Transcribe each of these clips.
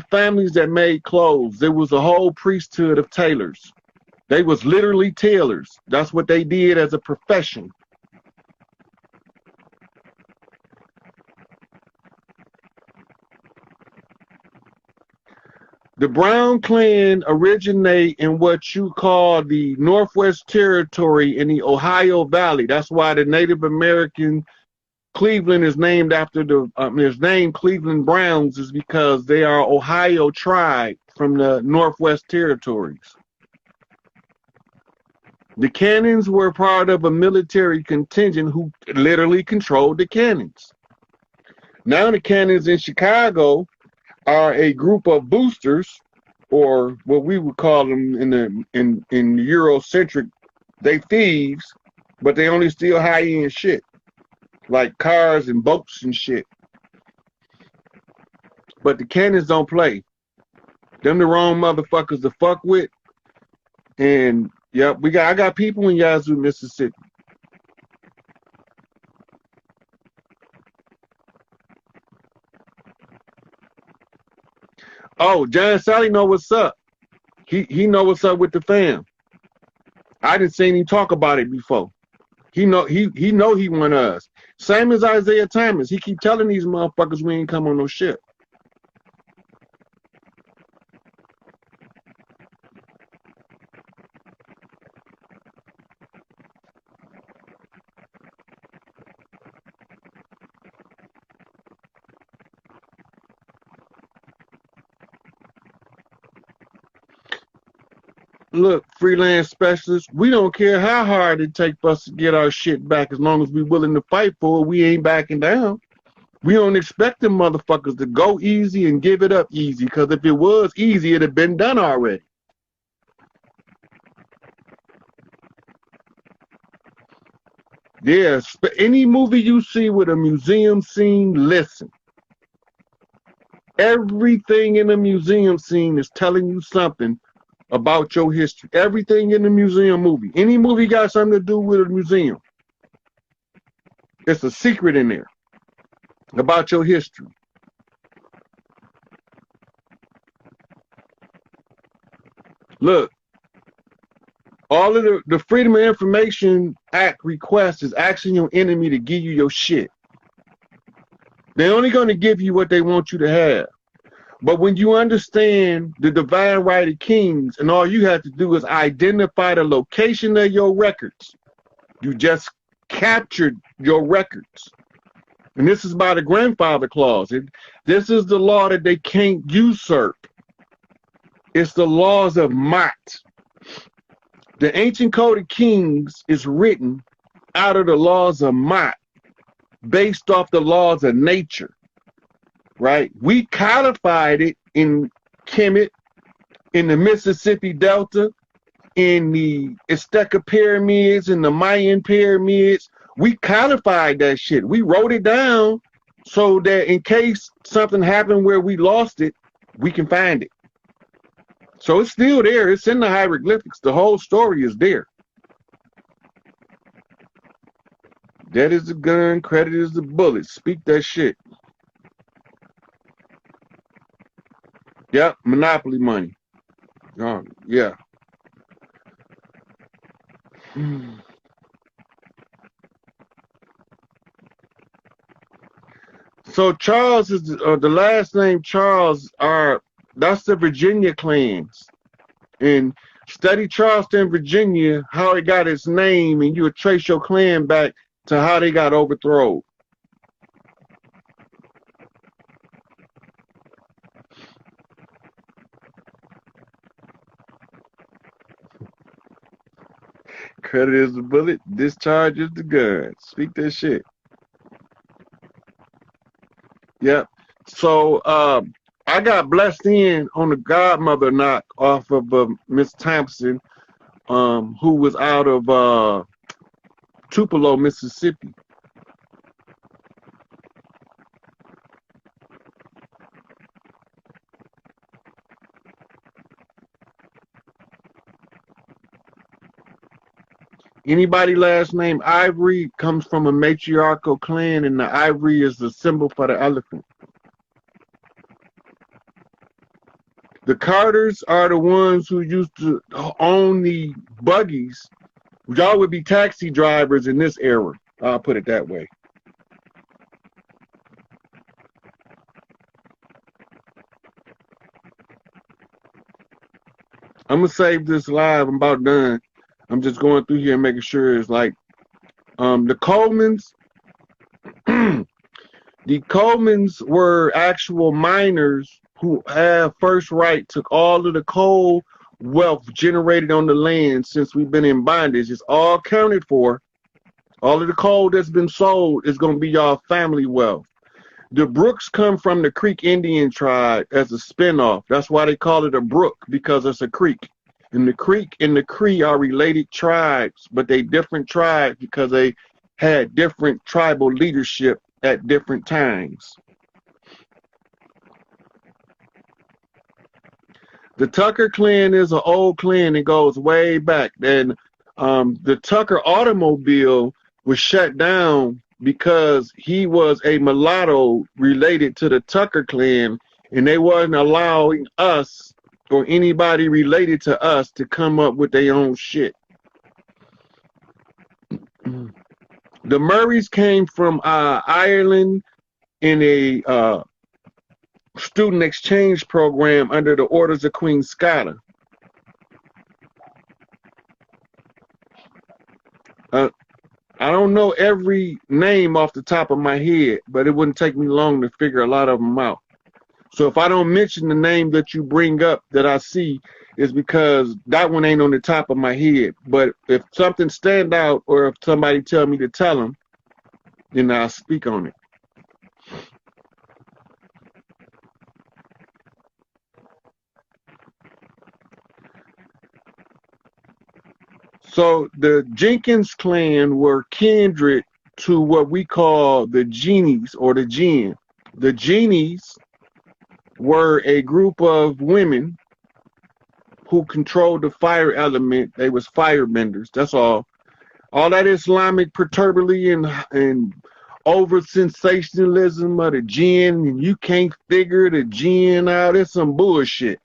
families that made clothes. There was a whole priesthood of tailors. They was literally tailors. That's what they did as a profession. The Brown clan originate in what you call the Northwest Territory in the Ohio Valley. That's why the Native American Cleveland is named after his name Cleveland Browns is because they are Ohio tribe from the Northwest Territories. The cannons were part of a military contingent who literally controlled the cannons. Now the cannons in Chicago are a group of boosters, or what we would call them in Eurocentric, they thieves, but they only steal high-end shit, like cars and boats and shit. But the cannons don't play. Them the wrong motherfuckers to fuck with. And yep, I got people in Yazoo, Mississippi. Oh, John Sally know what's up. He know what's up with the fam. I didn't see him talk about it before. He know he want us. Same as Isaiah Thomas. He keep telling these motherfuckers we ain't come on no ship. Look, freelance specialists, we don't care how hard it takes us to get our shit back as long as we're willing to fight for it. We ain't backing down. We don't expect them motherfuckers to go easy and give it up easy, because if it was easy, it'd have been done already. Yeah, any movie you see with a museum scene, listen. Everything in the museum scene is telling you something about your history. Everything in the museum movie. Any movie got something to do with a museum. It's a secret in there about your history. Look, all of the Freedom of Information Act request is asking your enemy to give you your shit. They're only going to give you what they want you to have. But when you understand the divine right of kings, and all you have to do is identify the location of your records, you just captured your records. And this is by the grandfather clause. This is the law that they can't usurp. It's the laws of Ma'at. The ancient code of kings is written out of the laws of Ma'at, based off the laws of nature. Right? We codified it in Kemet, in the Mississippi Delta, in the Azteca pyramids, in the Mayan pyramids. We codified that shit. We wrote it down so that in case something happened where we lost it, we can find it. So it's still there. It's in the hieroglyphics. The whole story is there. Debt is the gun, credit is the bullet. Speak that shit. Yep, monopoly money. Yeah. So Charles is the last name Charles that's the Virginia clans. And study Charleston, Virginia, how it got its name, and you would trace your clan back to how they got overthrown. Credit is the bullet, discharge is the gun. Speak that shit. Yep. So I got blessed in on the godmother knock off of Miss Thompson, who was out of Tupelo, Mississippi. Anybody last name Ivory comes from a matriarchal clan, and the ivory is the symbol for the elephant. The Carters are the ones who used to own the buggies. Y'all would be taxi drivers in this era. I'll put it that way. I'm going to save this live. I'm about done. I'm just going through here and making sure it's like the Colemans. The Colemans were actual miners who have first right, took all of the coal wealth generated on the land since we've been in bondage. It's all accounted for. All of the coal that's been sold is going to be y'all family wealth. The Brooks come from the Creek Indian tribe as a spinoff. That's why they call it a brook, because it's a creek. And the Creek and the Cree are related tribes, but they different tribes because they had different tribal leadership at different times. The Tucker clan is an old clan that goes way back. And the Tucker automobile was shut down because he was a mulatto related to the Tucker clan, and they wasn't allowing us or anybody related to us to come up with their own shit. The Murrays came from Ireland in a student exchange program under the orders of Queen Scala. I don't know every name off the top of my head, but it wouldn't take me long to figure a lot of them out. So if I don't mention the name that you bring up that I see, is because that one ain't on the top of my head. But if something stand out, or if somebody tell me to tell them, then I'll speak on it. So the Jenkins clan were kindred to what we call the genies or the jinn. The genies were a group of women who controlled the fire element. They was firebenders. That's all. All that Islamic perturbability and over sensationalism of the jinn, and you can't figure the jinn out. It's some bullshit.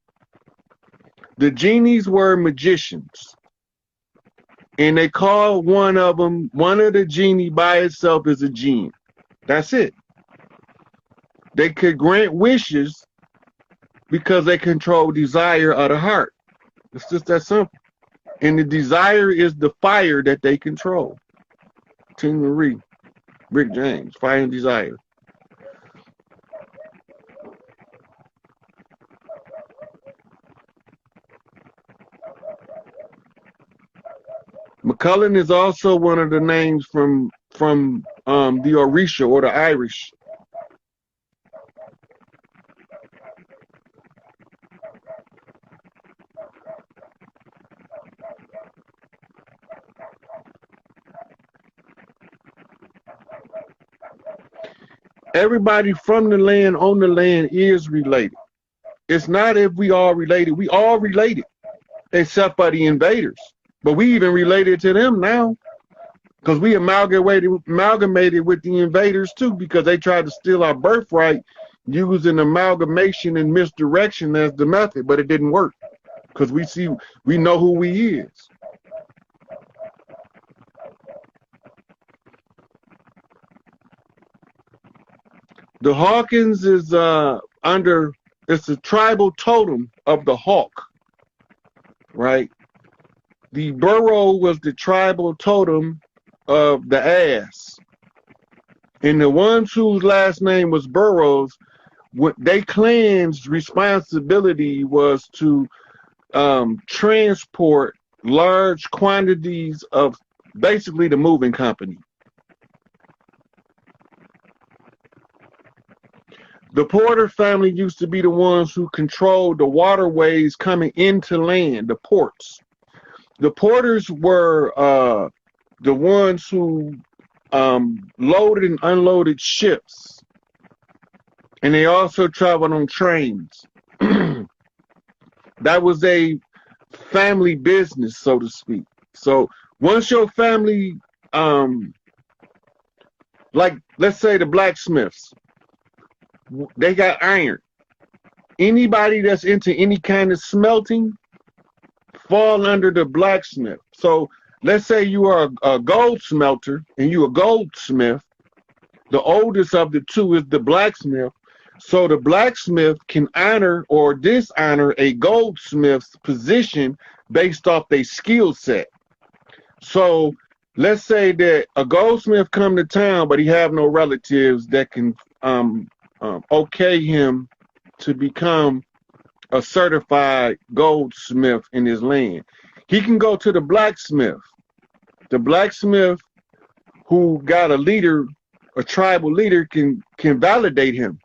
The genies were magicians. And they call one of the genie by itself is a jinn. That's it. They could grant wishes because they control desire of the heart. It's just that simple. And the desire is the fire that they control. Tina Marie, Rick James, Fire and Desire. McCullen is also one of the names from the Orisha or the Irish. Everybody from the land, on the land, is related. It's not if we all related. We all related, except for the invaders. But we even related to them now, because we amalgamated with the invaders too, because they tried to steal our birthright using amalgamation and misdirection as the method, but it didn't work, because we know who we is. The Hawkins is it's a tribal totem of the hawk, right? The burrow was the tribal totem of the ass. And the ones whose last name was Burroughs, they clan's responsibility was to transport large quantities of basically the moving company. The Porter family used to be the ones who controlled the waterways coming into land, the ports. The Porters were the ones who loaded and unloaded ships, and they also traveled on trains. That was a family business, so to speak. So once your family, like let's say the blacksmiths, they got iron. Anybody that's into any kind of smelting fall under the blacksmith. So let's say you are a gold smelter and you a goldsmith. The oldest of the two is the blacksmith. So the blacksmith can honor or dishonor a goldsmith's position based off their skill set. So let's say that a goldsmith come to town, but he have no relatives that can okay him to become a certified goldsmith in his land. He can go to the blacksmith. The blacksmith who got a leader, a tribal leader, can validate him.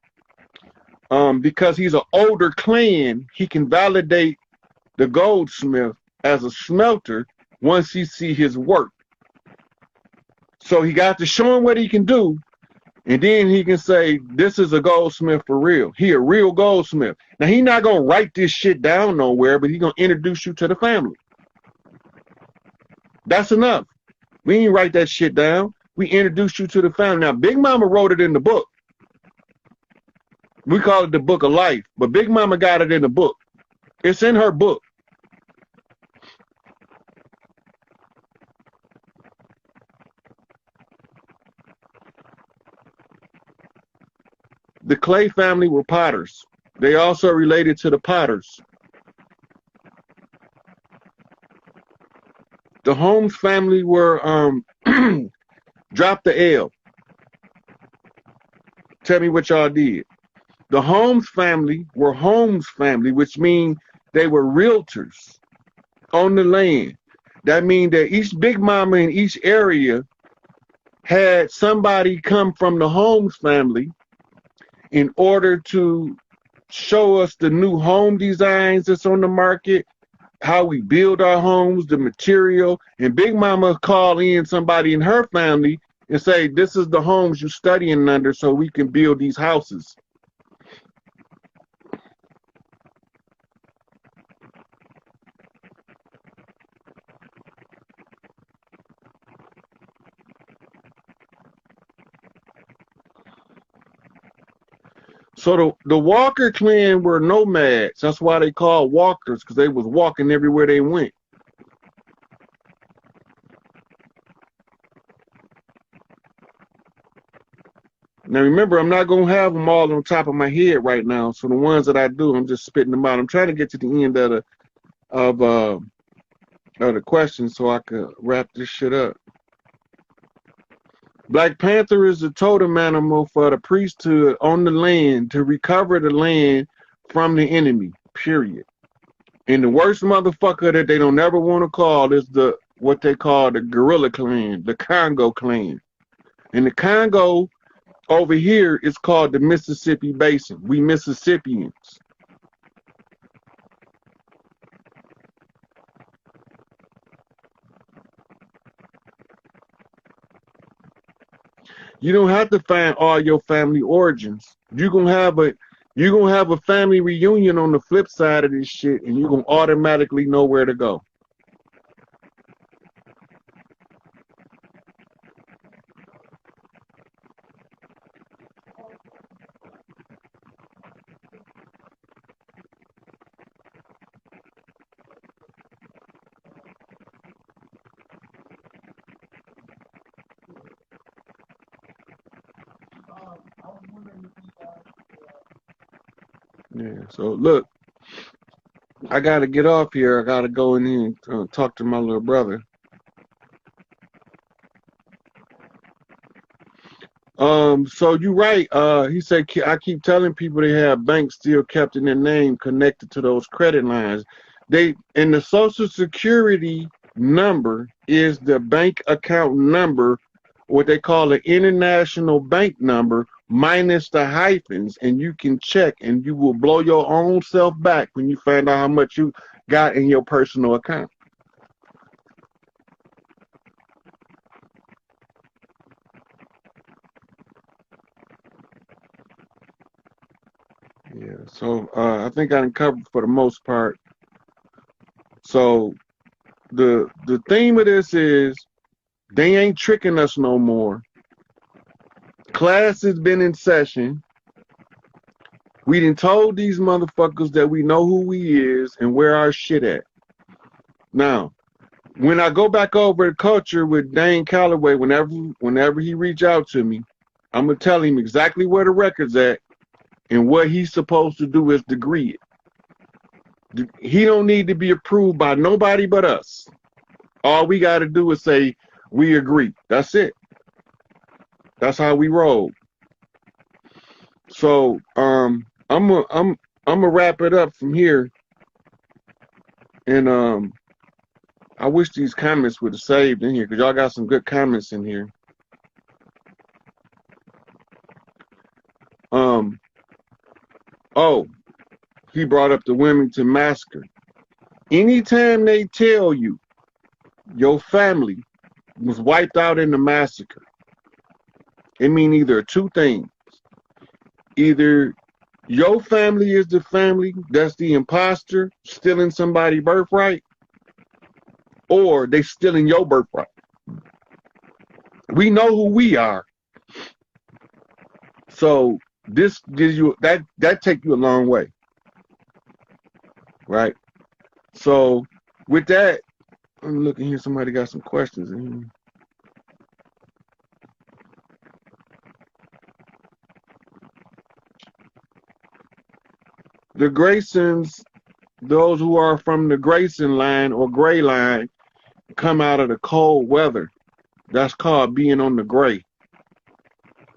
Because he's an older clan, he can validate the goldsmith as a smelter once he see his work. So he got to show him what he can do, and then he can say, this is a goldsmith for real. He a real goldsmith. Now, he not going to write this shit down nowhere, but he going to introduce you to the family. That's enough. We ain't write that shit down. We introduced you to the family. Now, Big Mama wrote it in the book. We call it the Book of Life, but Big Mama got it in the book. It's in her book. The Clay family were potters. They also related to the Potters. The Holmes family were drop the L. Tell me what y'all did. The Holmes family were Holmes family, which means they were realtors on the land. That means that each Big Mama in each area had somebody come from the Holmes family in order to show us the new home designs that's on the market, how we build our homes, the material. And Big Mama call in somebody in her family and say, this is the homes you're studying under so we can build these houses. So the Walker clan were nomads. That's why they called walkers, because they was walking everywhere they went. Now remember, I'm not going to have them all on top of my head right now. So the ones that I do, I'm just spitting them out. I'm trying to get to the end of the question so I could wrap this shit up. Black Panther is the totem animal for the priesthood on the land to recover the land from the enemy, period. And the worst motherfucker that they don't ever want to call is what they call the gorilla clan, the Congo clan. And the Congo over here is called the Mississippi Basin. We Mississippians. You don't have to find all your family origins. You're gonna have a family reunion on the flip side of this shit, and you're gonna automatically know where to go. Yeah, so look, I gotta get off here. I gotta go in here and talk to my little brother. So you're right. He said, I keep telling people they have banks still kept in their name connected to those credit lines. And the Social Security number is the bank account number, what they call an international bank number, minus the hyphens, and you can check, and you will blow your own self back when you find out how much you got in your personal account. Yeah, so I think I covered for the most part. So the theme of this is they ain't tricking us no more. Class has been in session. We done told these motherfuckers that we know who we is and where our shit at. Now, when I go back over the culture with Dane Calloway, whenever he reach out to me, I'm gonna tell him exactly where the record's at and what he's supposed to do is degree it. He don't need to be approved by nobody but us. All we gotta do is say we agree. That's it. That's how we roll. So I'm gonna wrap it up from here. And I wish these comments would have saved in here because y'all got some good comments in here. Oh, he brought up the Wilmington Massacre. Anytime they tell you your family was wiped out in the massacre, it means either two things. Either your family is the family that's the imposter stealing somebody's birthright, or they stealing your birthright. We know who we are. So this gives you that take you a long way. Right? So with that, I'm looking here, somebody got some questions in here. The Graysons, those who are from the Grayson line or gray line, come out of the cold weather. That's called being on the gray.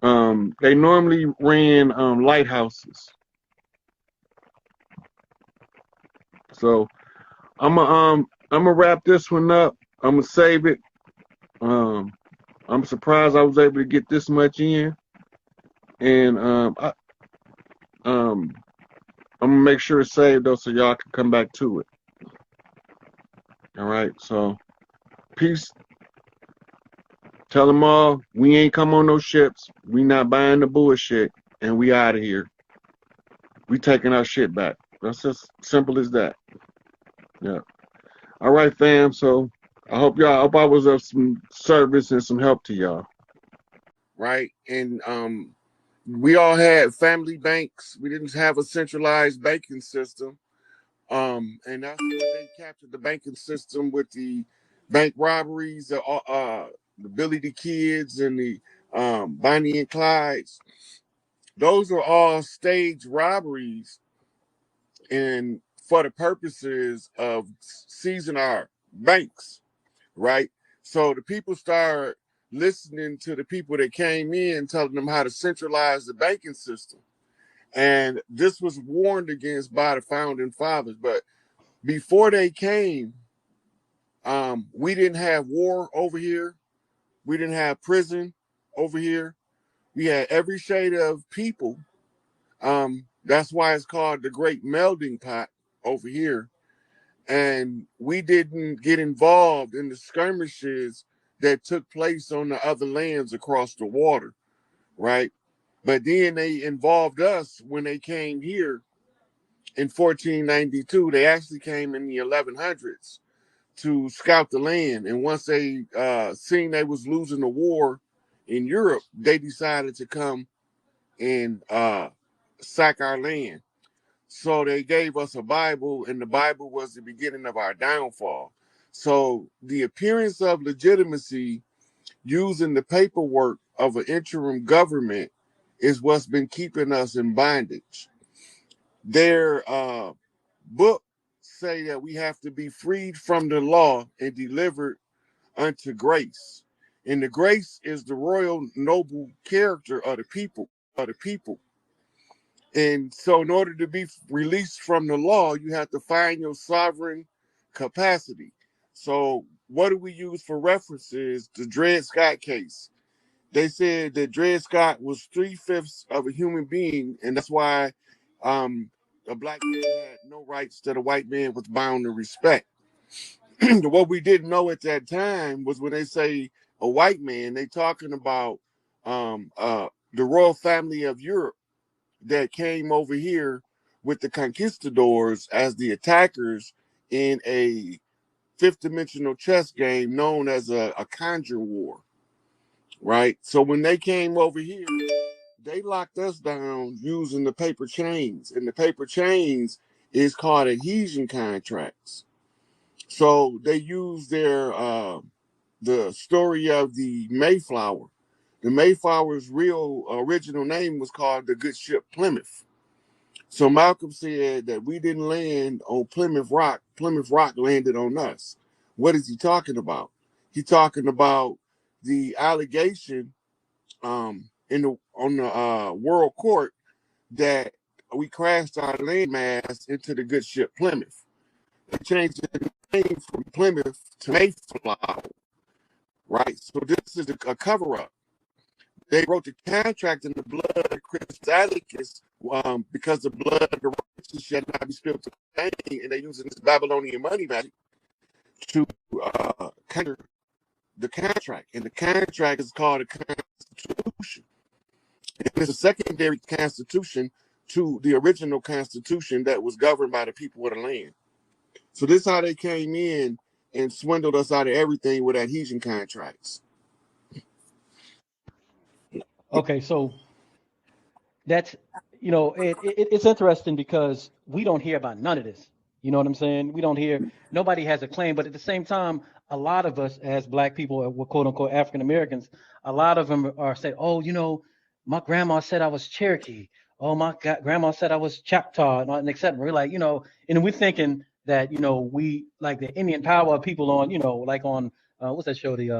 They normally ran lighthouses. So I'm gonna wrap this one up. I'm gonna save it. I'm surprised I was able to get this much in, and I'm gonna make sure it's saved though, so y'all can come back to it. All right. So peace. Tell them all we ain't come on no ships. We not buying the bullshit, and we out of here. We taking our shit back. That's just simple as that. Yeah. All right, fam. So I hope I was of some service and some help to y'all. Right. And we all had family banks. We didn't have a centralized banking system. And that's when they captured the banking system with the bank robberies, the Billy the Kids and the Bonnie and Clydes. Those were all staged robberies and for the purposes of seizing our banks, right? So the people start listening to the people that came in, telling them how to centralize the banking system. And this was warned against by the founding fathers. But before they came, we didn't have war over here. We didn't have prison over here. We had every shade of people. That's why it's called the Great Melding Pot over here. And we didn't get involved in the skirmishes that took place on the other lands across the water, right? But then they involved us when they came here in 1492. They actually came in the 1100s to scout the land. And once they seen they was losing the war in Europe, they decided to come and sack our land. So they gave us a Bible, and the Bible was the beginning of our downfall. So the appearance of legitimacy using the paperwork of an interim government is what's been keeping us in bondage. Their book say that we have to be freed from the law and delivered unto grace. And the grace is the royal noble character of the people, And so in order to be released from the law, you have to find your sovereign capacity. So what do we use for references? The Dred Scott case. They said that Dred Scott was 3/5 of a human being, and that's why a black man had no rights that a white man was bound to respect. What we didn't know at that time was when they say a white man, they talking about the royal family of Europe that came over here with the conquistadors as the attackers in a fifth dimensional chess game known as a conjure war, right? So when they came over here, they locked us down using the paper chains, and the paper chains is called adhesion contracts. So they use their the story of the Mayflower. The Mayflower's real original name was called the good ship Plymouth. So Malcolm said that we didn't land on Plymouth Rock. Plymouth Rock landed on us. What is he talking about? He's talking about the allegation on the world court that we crashed our landmass into the good ship Plymouth. They changed the name from Plymouth to Mayflower, right? So this is a cover-up. They wrote the contract in the blood of Chris Atticus because the blood of the righteous shall not be spilled to pain, and they're using this Babylonian money magic to counter the contract. And the contract is called a constitution. And it's a secondary constitution to the original constitution that was governed by the people of the land. So this is how they came in and swindled us out of everything with adhesion contracts. Okay, so that's, you know, it's interesting because we don't hear about none of this. You know what I'm saying? We don't hear, nobody has a claim, but at the same time, a lot of us as black people, quote unquote African Americans, a lot of them are saying, oh, you know, my grandma said I was Cherokee. Oh, my grandma said I was Choctaw, and et cetera. We're like, you know, and we're thinking that, you know, we like the Indian power people on, you know, like on what's that show? The